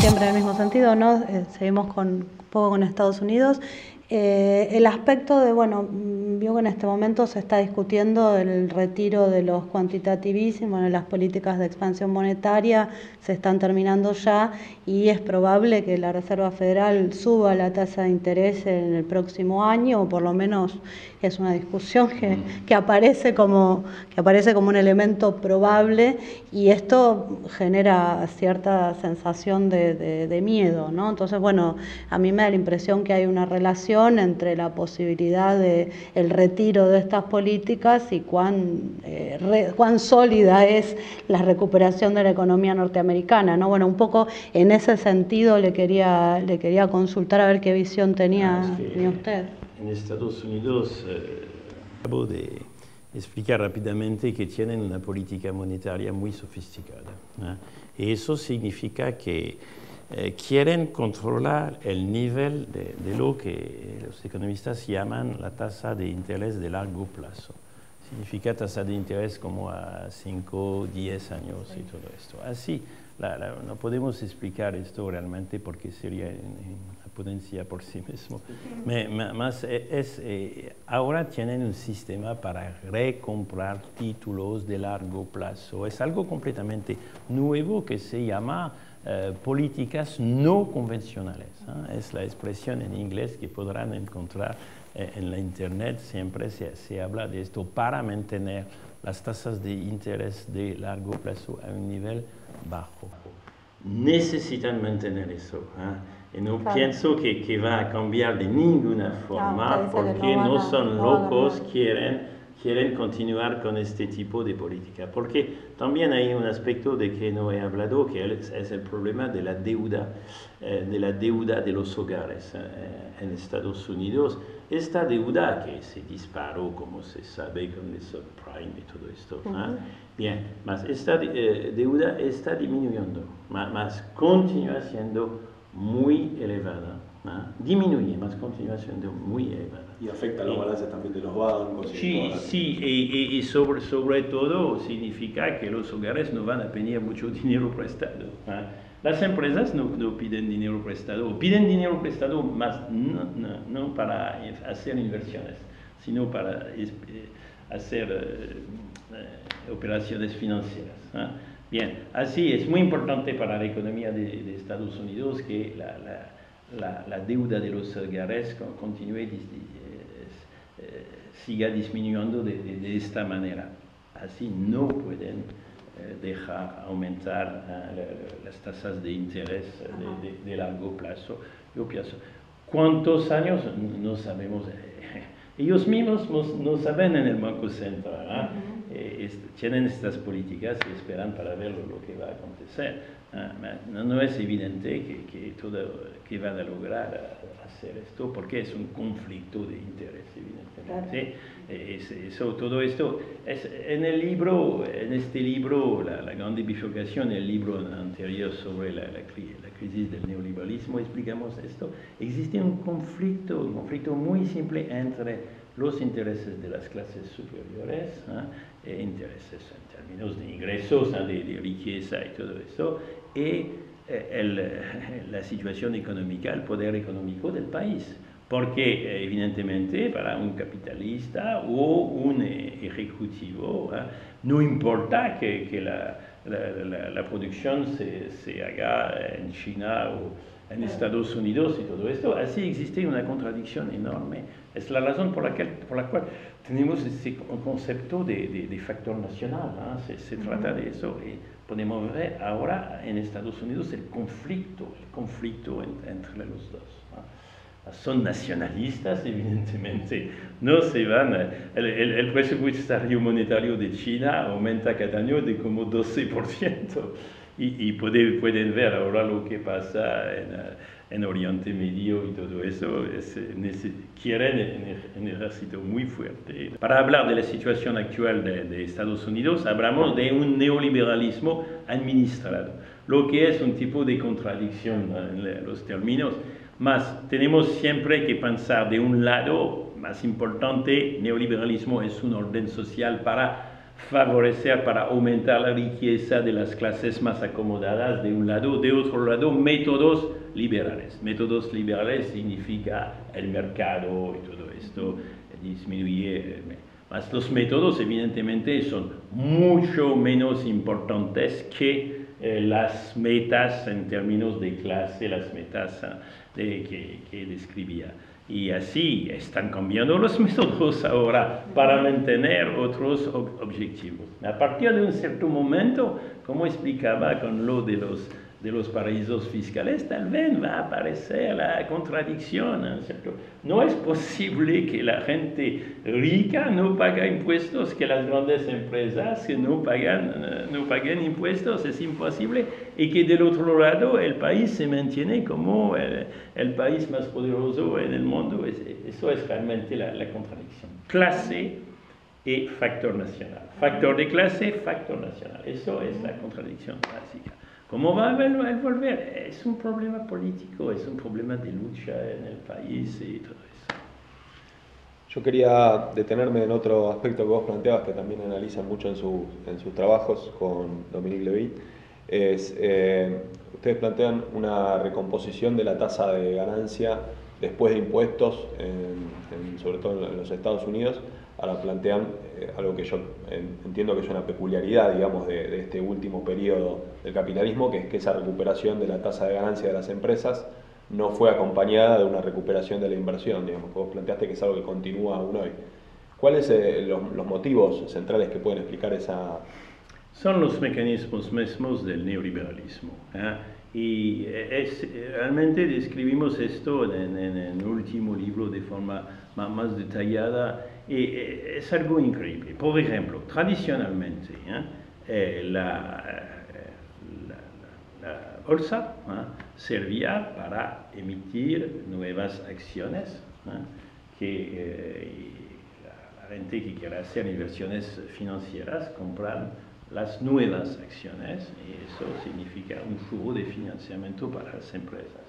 siempre en el mismo sentido, ¿no? Seguimos un poco con Estados Unidos. El aspecto de, bueno, vio que en este momento se está discutiendo el retiro de los quantitative easing, bueno, las políticas de expansión monetaria se están terminando ya y es probable que la Reserva Federal suba la tasa de interés en el próximo año, o por lo menos es una discusión que aparece como un elemento probable, y esto genera cierta sensación de miedo, ¿no? Entonces, bueno, a mí me da la impresión que hay una relación entre la posibilidad de el retiro de estas políticas y cuán sólida es la recuperación de la economía norteamericana, ¿no? Bueno, un poco en ese sentido le quería consultar a ver qué visión tenía usted. En Estados Unidos acabo de explicar rápidamente que tienen una política monetaria muy sofisticada, ¿no? Y eso significa que quieren controlar el nivel de lo que los economistas llaman la tasa de interés de largo plazo. Significa tasa de interés como a 5, 10 años y todo esto. Así, no podemos explicar esto realmente porque sería una ponencia por sí mismo. Más ahora tienen un sistema para recomprar títulos de largo plazo. Es algo completamente nuevo que se llama políticas no convencionales, ¿eh? Es la expresión en inglés que podrán encontrar en la internet. Siempre se habla de esto para mantener las tasas de interés de largo plazo a un nivel bajo. Necesitan mantener eso, ¿eh? Y no pienso que va a cambiar de ninguna forma, porque no son locos, quieren continuar con este tipo de política. Porque también hay un aspecto de que no he hablado, que es el problema de la deuda de los hogares en Estados Unidos. Esta deuda que se disparó, como se sabe, con el subprime y todo esto. Bien, más esta deuda está disminuyendo, más continúa siendo muy elevada. Disminuye, más continúa siendo muy elevada. Y afecta los balances también de los bancos. Sí, y sobre todo significa que los hogares no van a pedir mucho dinero prestado. Las empresas no piden dinero prestado, o piden dinero prestado más no para hacer inversiones, sino para hacer operaciones financieras. Bien, así es muy importante para la economía de Estados Unidos que la deuda de los hogares continúe, siga disminuyendo de esta manera. Así no pueden dejar aumentar las tasas de interés de largo plazo. Yo pienso, ¿cuántos años? No sabemos. Ellos mismos no saben en el Banco Central. Tienen estas políticas y esperan para ver lo que va a acontecer. No es evidente que van a lograr hacer esto, porque es un conflicto de interés, evidentemente. Claro. Todo esto es en este libro, la grande bifurcación, el libro anterior sobre la crisis del neoliberalismo, explicamos esto. Existe un conflicto muy simple entre los intereses de las clases superiores, intereses en términos de ingresos, de riqueza y todo eso, y la situación económica, el poder económico del país. Porque evidentemente para un capitalista o un ejecutivo no importa que la producción se haga en China o en Estados Unidos y todo esto. Así existe una contradicción enorme. Es la razón por la cual tenemos ese concepto de factor nacional. Se trata de eso. Y podemos ver ahora en Estados Unidos el conflicto entre los dos. Son nacionalistas, evidentemente, no se van. El presupuestario monetario de China aumenta cada año de como 12%. Y pueden ver ahora lo que pasa en Oriente Medio y todo eso. Quieren un ejército muy fuerte. Para hablar de la situación actual de Estados Unidos, hablamos de un neoliberalismo administrado, lo que es un tipo de contradicción en los términos. Más tenemos siempre que pensar de un lado, más importante, neoliberalismo es un orden social para favorecer para aumentar la riqueza de las clases más acomodadas de un lado, de otro lado métodos liberales. Métodos liberales significa el mercado y todo esto, disminuye. Mas los métodos evidentemente son mucho menos importantes que las metas en términos de clase, las metas que describía. Y así están cambiando los métodos ahora para mantener otros objetivos. A partir de un cierto momento, como explicaba con lo de los paraísos fiscales, tal vez va a aparecer la contradicción, ¿cierto? No es posible que la gente rica no pague impuestos, que las grandes empresas que no paguen impuestos, es imposible, y que del otro lado el país se mantiene como el país más poderoso en el mundo. Eso es realmente la contradicción. Clase y factor nacional. Factor de clase, factor nacional. Eso es la contradicción básica. ¿Cómo va a volver? Es un problema político, es un problema de lucha en el país y todo eso. Yo quería detenerme en otro aspecto que vos planteabas, que también analizan mucho en sus trabajos con Dominique Levy. Ustedes plantean una recomposición de la tasa de ganancia después de impuestos, sobre todo en los Estados Unidos. Ahora plantean algo que yo entiendo que es una peculiaridad, digamos, de este último periodo del capitalismo, que es que esa recuperación de la tasa de ganancia de las empresas no fue acompañada de una recuperación de la inversión, digamos, que vos planteaste que es algo que continúa aún hoy. ¿Cuáles los motivos centrales que pueden explicar esa...? Son los mecanismos mismos del neoliberalismo. Y realmente describimos esto en el último libro de forma más detallada, y es algo increíble. Por ejemplo, tradicionalmente, la bolsa servía para emitir nuevas acciones, la gente que quiere hacer inversiones financieras compran las nuevas acciones, y eso significa un flujo de financiamiento para las empresas.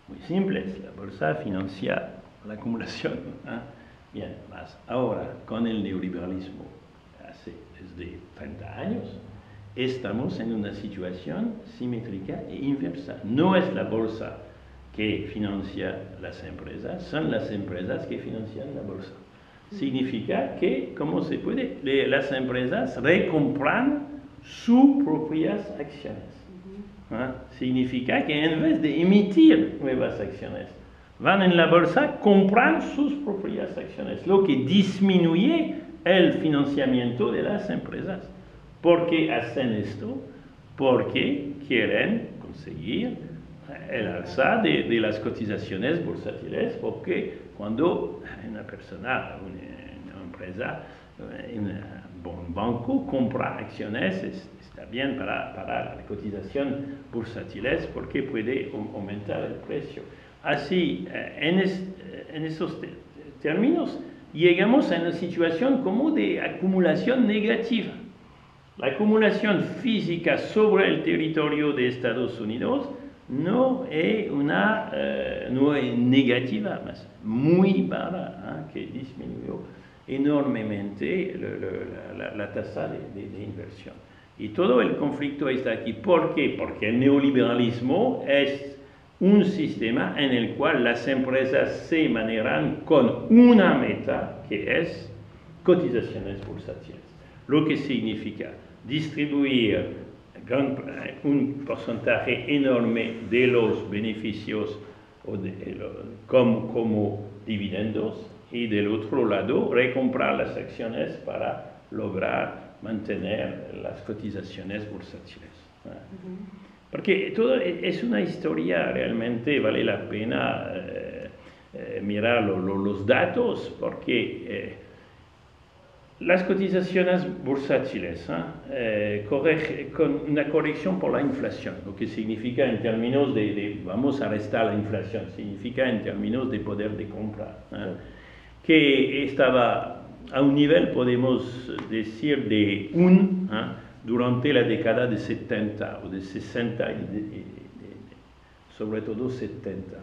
Muy simple, la bolsa financia la acumulación. Bien, más ahora con el neoliberalismo, desde 30 años, estamos en una situación simétrica e inversa. No es la bolsa que financia las empresas, son las empresas que financian la bolsa. Significa que, ¿cómo se puede? Las empresas recompran sus propias acciones. Significa que en vez de emitir nuevas acciones, van en la bolsa, compran sus propias acciones, lo que disminuye el financiamiento de las empresas. ¿Por qué hacen esto? Porque quieren conseguir el alza de las cotizaciones bursátiles, porque cuando una persona, una empresa, un banco compra acciones, está bien para la cotización bursátiles porque puede aumentar el precio. Así, en esos términos, llegamos a una situación como de acumulación negativa. La acumulación física sobre el territorio de Estados Unidos no es negativa, más muy baja, que disminuyó enormemente la tasa de inversión. Y todo el conflicto está aquí. ¿Por qué? Porque el neoliberalismo es un sistema en el cual las empresas se manejan con una meta que es cotizaciones bursátiles, lo que significa distribuir un porcentaje enorme de los beneficios como dividendos, y del otro lado recomprar las acciones para lograr mantener las cotizaciones bursátiles. Porque todo es una historia, realmente vale la pena mirar los datos, porque las cotizaciones bursátiles con una corrección por la inflación, lo que significa en términos vamos a restar la inflación, significa en términos de poder de compra, que estaba a un nivel, podemos decir, de durante la década de 70 o de 60, sobre todo 70.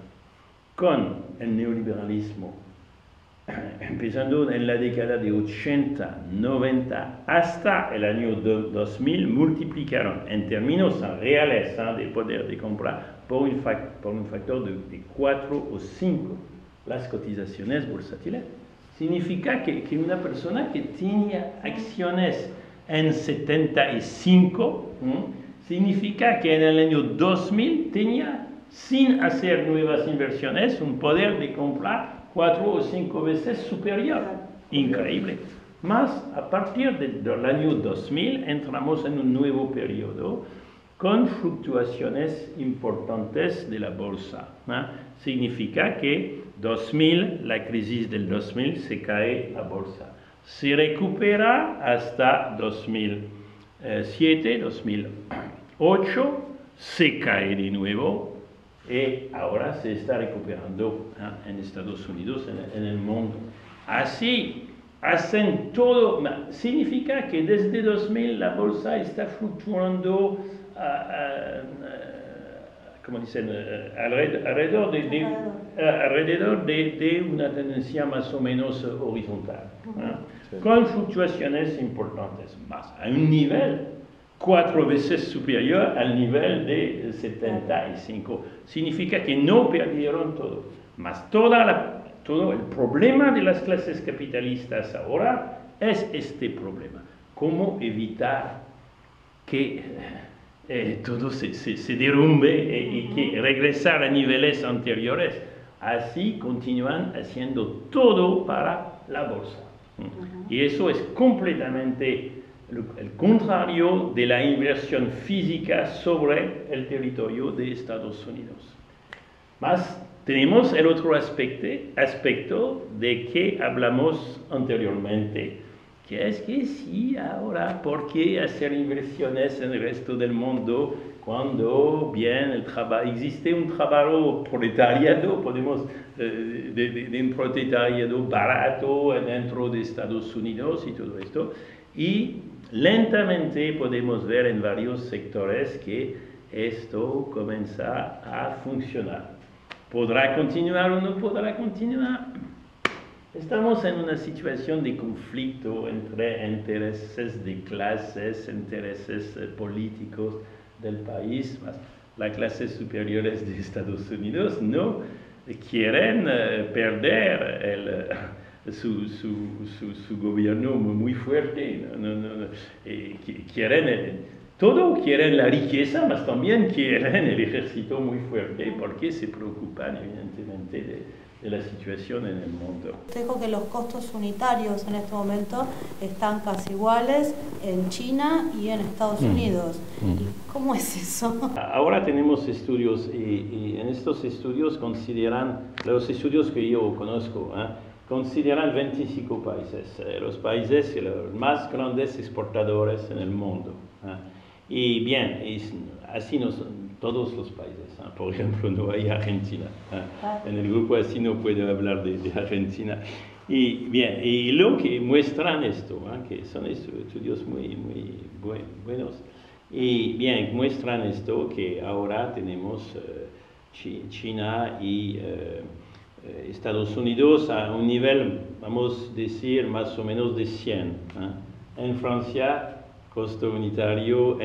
Con el neoliberalismo empezando en la década de 80, 90, hasta el año 2000, multiplicaron en términos reales de poder de compra por un factor de 4 o 5 las cotizaciones bursátiles. Significa que una persona que tenía acciones en 75, significa que en el año 2000 tenía, sin hacer nuevas inversiones, un poder de compra 4 o 5 veces superior. Increíble. Más a partir del año 2000 entramos en un nuevo periodo con fluctuaciones importantes de la bolsa. Significa que 2000, la crisis del 2000, se cae la bolsa. Se recupera hasta 2007, 2008, se cae de nuevo y ahora se está recuperando en Estados Unidos, en el mundo. Así hacen todo, significa que desde 2000 la bolsa está fluctuando como dicen, alrededor de una tendencia más o menos horizontal, sí, con fluctuaciones importantes, más a un nivel 4 veces superior al nivel de 75. Significa que no perdieron todo, más todo el problema de las clases capitalistas ahora es este problema, cómo evitar que todo se derrumbe y que regresar a niveles anteriores. Así continúan haciendo todo para la bolsa. Y eso es completamente el contrario de la inversión física sobre el territorio de Estados Unidos. Más tenemos el otro aspecto de que hablamos anteriormente, que es que sí, ahora, ¿por qué hacer inversiones en el resto del mundo cuando bien existe un trabajo proletariado, podemos, de un proletariado barato dentro de Estados Unidos y todo esto? Y lentamente podemos ver en varios sectores que esto comienza a funcionar. ¿Podrá continuar o no podrá continuar? Estamos en una situación de conflicto entre intereses de clases, intereses políticos del país. Las clases superiores de Estados Unidos no quieren perder su gobierno muy fuerte. Quieren la riqueza, pero también quieren el ejército muy fuerte porque se preocupan evidentemente de la situación en el mundo. Dijo que los costos unitarios en este momento están casi iguales en China y en Estados Unidos. ¿Cómo es eso? Ahora tenemos estudios y en estos estudios consideran, los estudios que yo conozco, consideran 25 países, los países los más grandes exportadores en el mundo. Y bien, así no son todos los países. Por ejemplo, no hay Argentina. En el grupo así no puedo hablar de Argentina. Y bien, y lo que muestran esto, que son estudios muy buenos, y bien, muestran esto que ahora tenemos China y Estados Unidos a un nivel, vamos a decir, más o menos de 100. En Francia, costo unitario,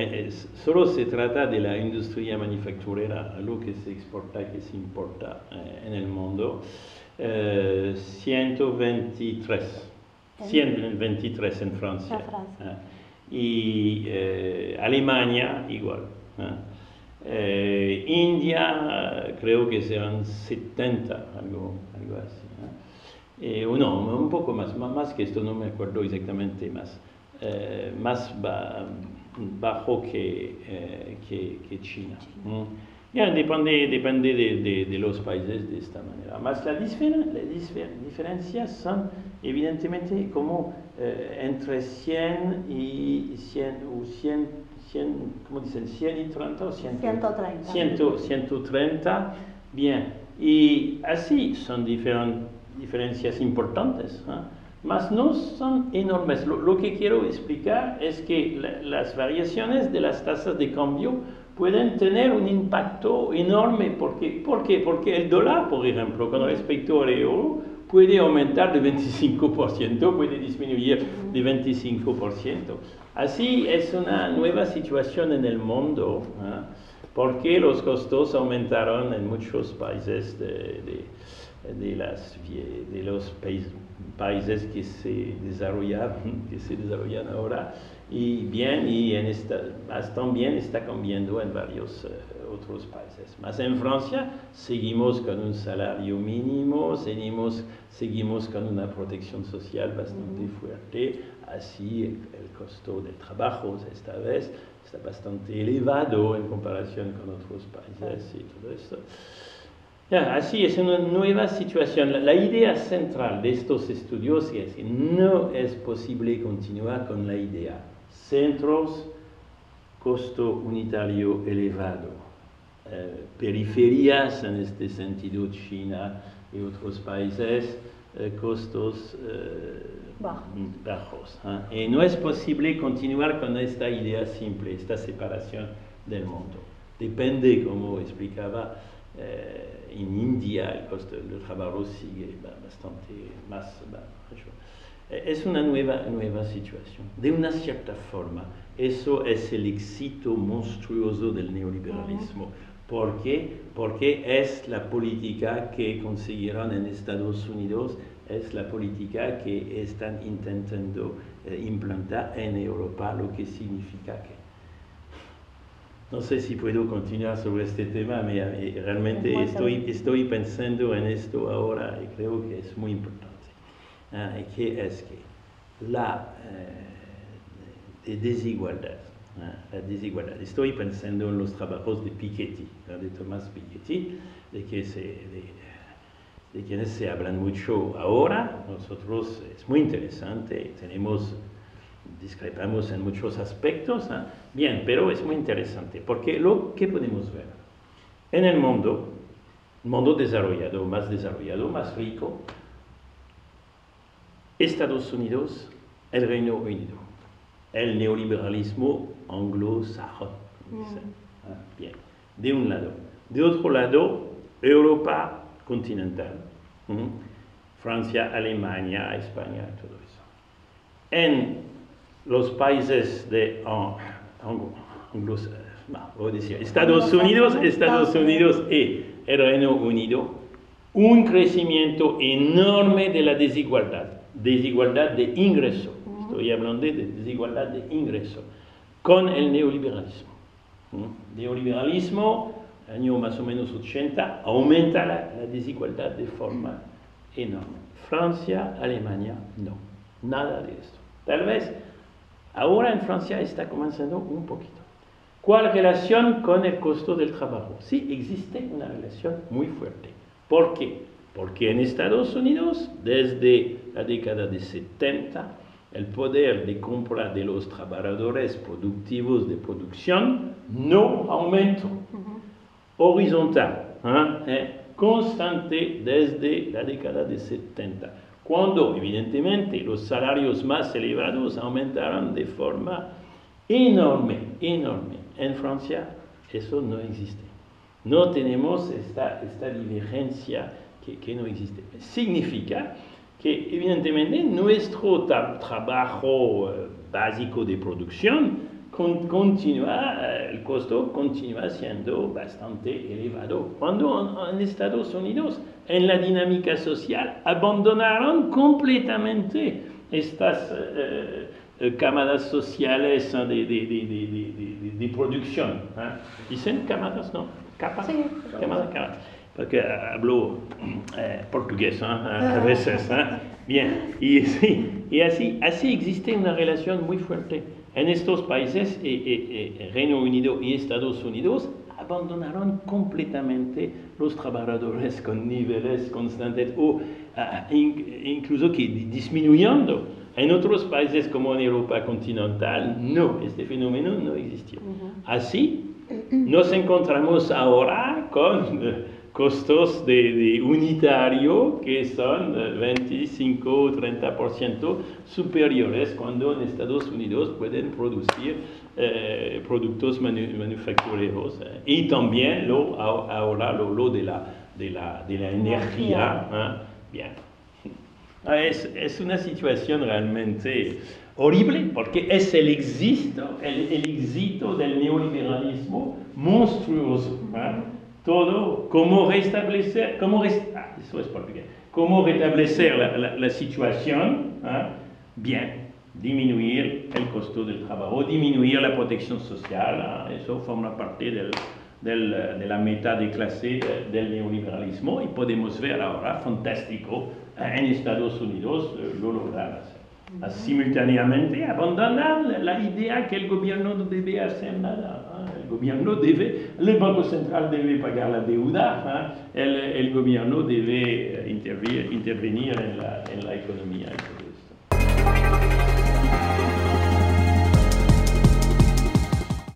solo se trata de la industria manufacturera, lo que se exporta, que se importa en el mundo, 123 en Francia. Y Alemania igual. India creo que serán 70, algo así. O no, un poco más que esto, no me acuerdo exactamente más. Más bajo que China. Bien, depende de los países de esta manera. Más las diferencias son evidentemente como entre 100 y 100, ¿cómo dicen? 100 y 30 o 130. Bien, y así son diferencias importantes. Mas no son enormes. Lo que quiero explicar es que las variaciones de las tasas de cambio pueden tener un impacto enorme. ¿Por qué? Porque el dólar, por ejemplo, con respecto al euro, puede aumentar de 25%, puede disminuir de 25%. Así es una nueva situación en el mundo, porque los costos aumentaron en muchos países de los países que se desarrollan ahora, y bien, también está cambiando en varios otros países. Más en Francia seguimos con un salario mínimo, seguimos con una protección social bastante fuerte, así el costo del trabajo esta vez está bastante elevado en comparación con otros países y todo esto. Así es una nueva situación. La idea central de estos estudios es que no es posible continuar con la idea centros, costo unitario elevado, periferias, en este sentido China y otros países, costos bajos. Y no es posible continuar con esta idea simple, esta separación del mundo. Depende, como explicaba, en India el costo del trabajo sigue bastante más bajo. Es una nueva situación. De una cierta forma, eso es el éxito monstruoso del neoliberalismo. ¿Por qué? Porque es la política que consiguieron en Estados Unidos, es la política que están intentando implantar en Europa, lo que significa que... No sé si puedo continuar sobre este tema, realmente estoy pensando en esto ahora y creo que es muy importante. Que es que la desigualdad, estoy pensando en los trabajos de Piketty, de Thomas Piketty, de quienes se hablan mucho ahora. Nosotros es muy interesante, discrepamos en muchos aspectos, bien, pero es muy interesante, porque lo que podemos ver en el mundo desarrollado, más rico, Estados Unidos, el Reino Unido, el neoliberalismo anglosajón, bien, de un lado. De otro lado, Europa continental, Francia, Alemania, España, todo eso. En los países de Estados Unidos y el Reino Unido, un crecimiento enorme de la desigualdad de ingreso. Estoy hablando de desigualdad de ingreso con el neoliberalismo. Neoliberalismo, año más o menos 80, aumenta la desigualdad de forma enorme. Francia, Alemania, no, nada de esto. Tal vez ahora en Francia está comenzando un poquito. ¿Cuál relación con el costo del trabajo? Sí, existe una relación muy fuerte. ¿Por qué? Porque en Estados Unidos, desde la década de 70, el poder de compra de los trabajadores productivos de producción no aumentó. Horizontal, constante desde la década de 70. Cuando, evidentemente, los salarios más elevados aumentaron de forma enorme. En Francia eso no existe. No tenemos esta divergencia que no existe. Significa que, evidentemente, nuestro trabajo básico de producción el costo continúa siendo bastante elevado. Cuando en Estados Unidos, en la dinámica social, abandonaron completamente estas cámaras sociales de producción. ¿Dicen cámaras? ¿No? ¿Capas? Sí. Cámaras. Porque hablo portugués a veces. Bien, y así existe una relación muy fuerte. En estos países, Reino Unido y Estados Unidos, abandonaron completamente los trabajadores con niveles constantes o incluso que disminuyendo. En otros países como en Europa continental, no, este fenómeno no existió. Así, nos encontramos ahora con costos de unitario que son 25 o 30% superiores cuando en Estados Unidos pueden producir productos manufactureros y también ahora lo de la energía. Bien. Es una situación realmente horrible porque es el éxito del neoliberalismo monstruoso. Todo, cómo restablecer, eso es portugués, cómo restablecer la situación, bien, disminuir el costo del trabajo, disminuir la protección social, eso forma parte de la meta de clase del neoliberalismo y podemos ver ahora, fantástico, en Estados Unidos lo logran hacer. Simultáneamente abandonan la idea que el gobierno no debe hacer nada. El Banco Central debe pagar la deuda, el gobierno debe intervenir en la economía.